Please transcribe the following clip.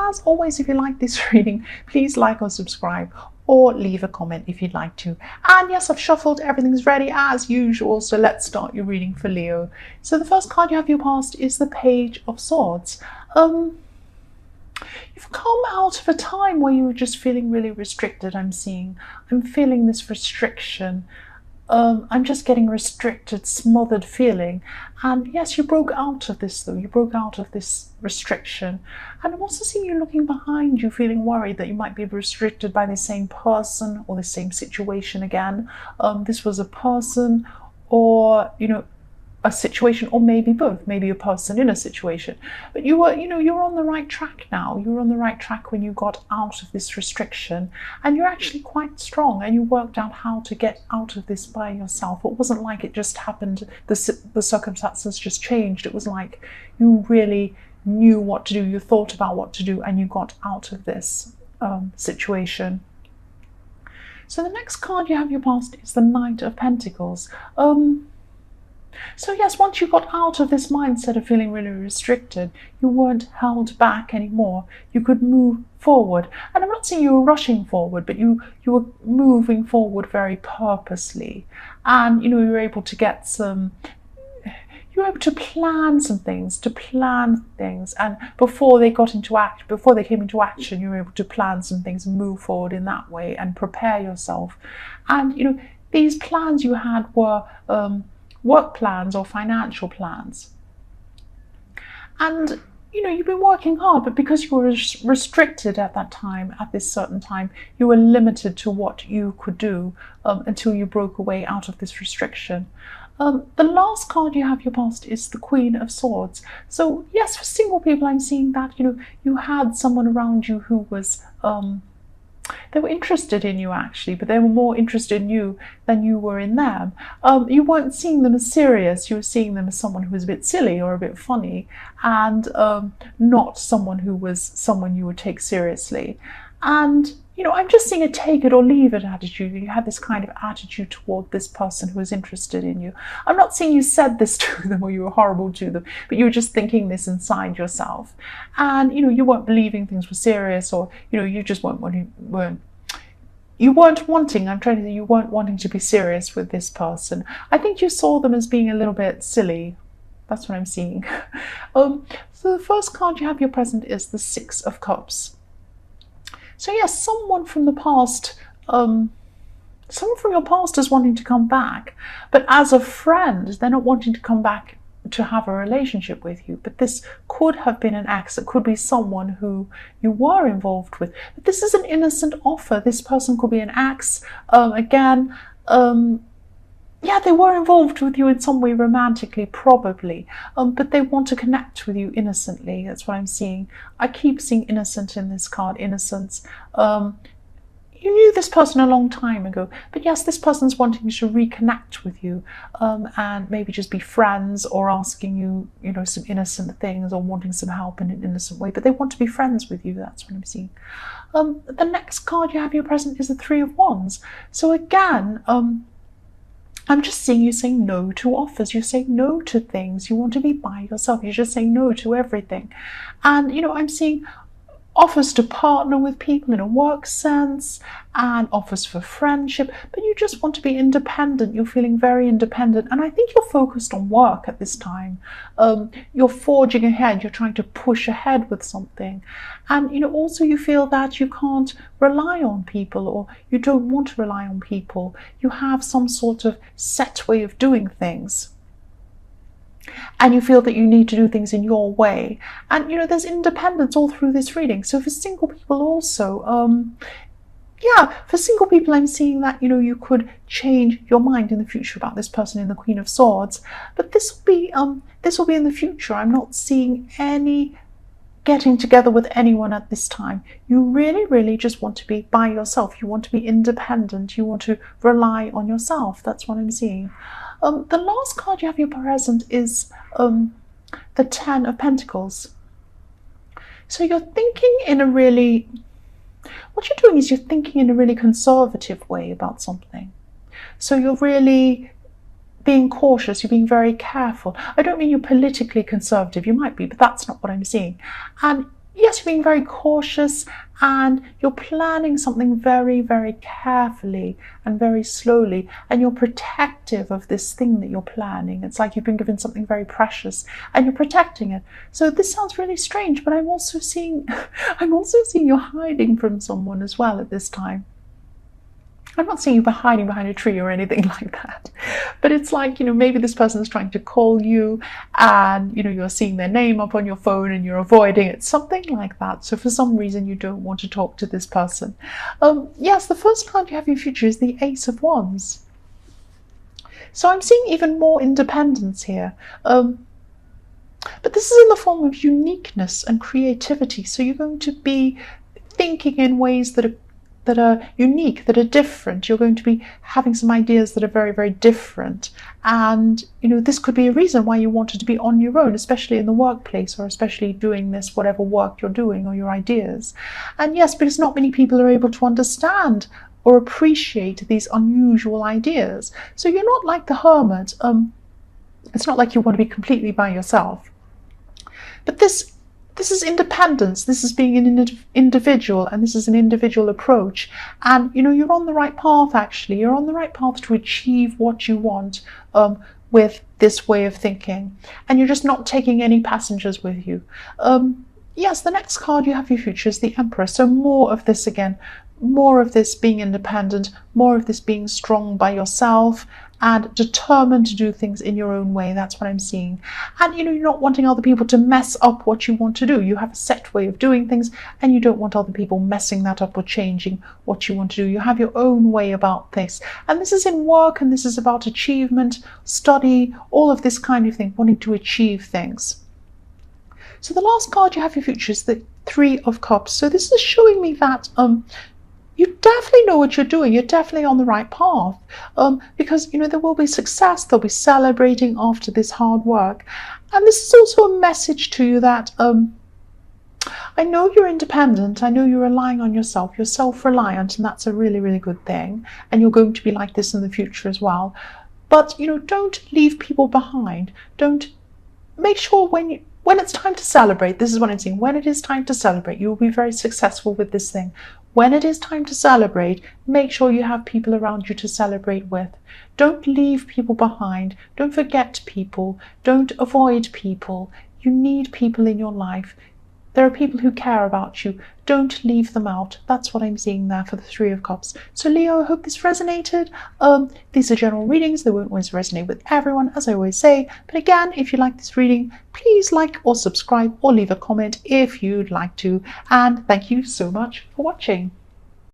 as always, if you like this reading, please like or subscribe, or leave a comment if you'd like to. And yes, I've shuffled, everything's ready as usual, so let's start your reading for Leo. So the first card you have your past is the Page of Swords. You've come out of a time where you were just feeling really restricted. I'm feeling this restriction. I'm just getting restricted, smothered feeling. And yes, you broke out of this though. You broke out of this restriction. And I'm also seeing you looking behind you, feeling worried that you might be restricted by the same person or the same situation again. This was a person, or, a situation, or maybe both, maybe a person in a situation. But you're on the right track now. You were on the right track when you got out of this restriction, and you're actually quite strong, and you worked out how to get out of this by yourself. It wasn't like it just happened, the circumstances just changed. It was like you really knew what to do, you thought about what to do, and you got out of this situation. So the next card you have your past is the Knight of Pentacles. So yes, once you got out of this mindset of feeling really restricted, you weren't held back anymore. You could move forward. And I'm not saying you were rushing forward, but you were moving forward very purposely. And, you were able to plan some things, and before they came into action, you were able to plan some things and move forward in that way and prepare yourself. And, these plans you had were work plans or financial plans. And, you've been working hard, but because you were restricted at that time, at this certain time, you were limited to what you could do until you broke away out of this restriction. The last card you have your past is the Queen of Swords. So yes, for single people, I'm seeing that, you had someone around you who was, they were interested in you actually, but they were more interested in you than you were in them. You weren't seeing them as serious, you were seeing them as someone who was a bit silly or a bit funny, and not someone who was someone you would take seriously. And, I'm just seeing a take it or leave it attitude. You had this kind of attitude toward this person who was interested in you. I'm not saying you said this to them or you were horrible to them, but you were just thinking this inside yourself. And, you weren't believing things were serious, or, you just weren't wanting to be serious with this person. I think you saw them as being a little bit silly. That's what I'm seeing. So the first card you have your present is the Six of Cups. So yes, someone from the past, someone from your past is wanting to come back, but as a friend, they're not wanting to come back to have a relationship with you. But this could have been an ex. It could be someone who you were involved with. But this is an innocent offer. This person could be an ex. Yeah, they were involved with you in some way romantically, probably, but they want to connect with you innocently. That's what I'm seeing. I keep seeing innocent in this card, innocence. You knew this person a long time ago, but yes, this person's wanting to reconnect with you, and maybe just be friends, or asking you, some innocent things, or wanting some help in an innocent way, but they want to be friends with you. That's what I'm seeing. The next card you have your present is the Three of Wands. So again, I'm just seeing you saying no to offers. You say no to things. You want to be by yourself. You just say no to everything. And, I'm seeing offers to partner with people in a work sense, and offers for friendship, but you just want to be independent. You're feeling very independent, and I think you're focused on work at this time. You're forging ahead, you're trying to push ahead with something, and also you feel that you can't rely on people, or you don't want to rely on people. You have some sort of set way of doing things, and you feel that you need to do things in your way. And there's independence all through this reading. So for single people also, for single people, I'm seeing that you could change your mind in the future about this person in the Queen of Swords, but this will be in the future. I'm not seeing any getting together with anyone at this time. You really just want to be by yourself. You want to be independent. You want to rely on yourself. That's what I'm seeing. The last card you have your present is the Ten of Pentacles. So you're thinking in a really, what you're doing is you're thinking in a really conservative way about something. So you're really being cautious, you're being very careful. I don't mean you're politically conservative, you might be, but that's not what I'm seeing. And yes, you're being very cautious and you're planning something very, very carefully and very slowly, and you're protective of this thing that you're planning. It's like you've been given something very precious and you're protecting it. So this sounds really strange, but I'm also seeing you're hiding from someone as well at this time. I'm not seeing you hiding behind a tree or anything like that, but it's like, maybe this person is trying to call you and, you're seeing their name up on your phone and you're avoiding it, something like that. So for some reason, you don't want to talk to this person. Yes, the first card you have in your future is the Ace of Wands. So I'm seeing even more independence here. But this is in the form of uniqueness and creativity. So you're going to be thinking in ways that are unique, that are different. You're going to be having some ideas that are very, very different. And, this could be a reason why you wanted to be on your own, especially in the workplace, or especially doing this, whatever work you're doing, or your ideas. And yes, because not many people are able to understand or appreciate these unusual ideas. So you're not like the hermit. It's not like you want to be completely by yourself. But this is independence. This is being an individual, and this is an individual approach. And, you're on the right path, actually. You're on the right path to achieve what you want with this way of thinking. And you're just not taking any passengers with you. Yes, the next card you have for your future is the Emperor. So more of this again. More of this being independent. More of this being strong by yourself and determined to do things in your own way. That's what I'm seeing. And you're not wanting other people to mess up what you want to do. You have a set way of doing things and you don't want other people messing that up or changing what you want to do. You have your own way about this. And this is in work, and this is about achievement, study, all of this kind of thing, wanting to achieve things. So the last card you have for your future is the Three of Cups. So this is showing me that you definitely know what you're doing. You're definitely on the right path, because there will be success. They'll be celebrating after this hard work. And this is also a message to you that I know you're independent. I know you're relying on yourself. You're self-reliant, and that's a really, really good thing. And you're going to be like this in the future as well. But don't leave people behind. Don't make sure when it's time to celebrate. This is what I'm seeing. When it is time to celebrate, you will be very successful with this thing. When it is time to celebrate, make sure you have people around you to celebrate with. Don't leave people behind. Don't forget people. Don't avoid people. You need people in your life. There are people who care about you. Don't leave them out. That's what I'm seeing there for the Three of Cups. So Leo, I hope this resonated. These are general readings. They won't always resonate with everyone, as I always say. But again, if you like this reading, please like or subscribe or leave a comment if you'd like to. And thank you so much for watching.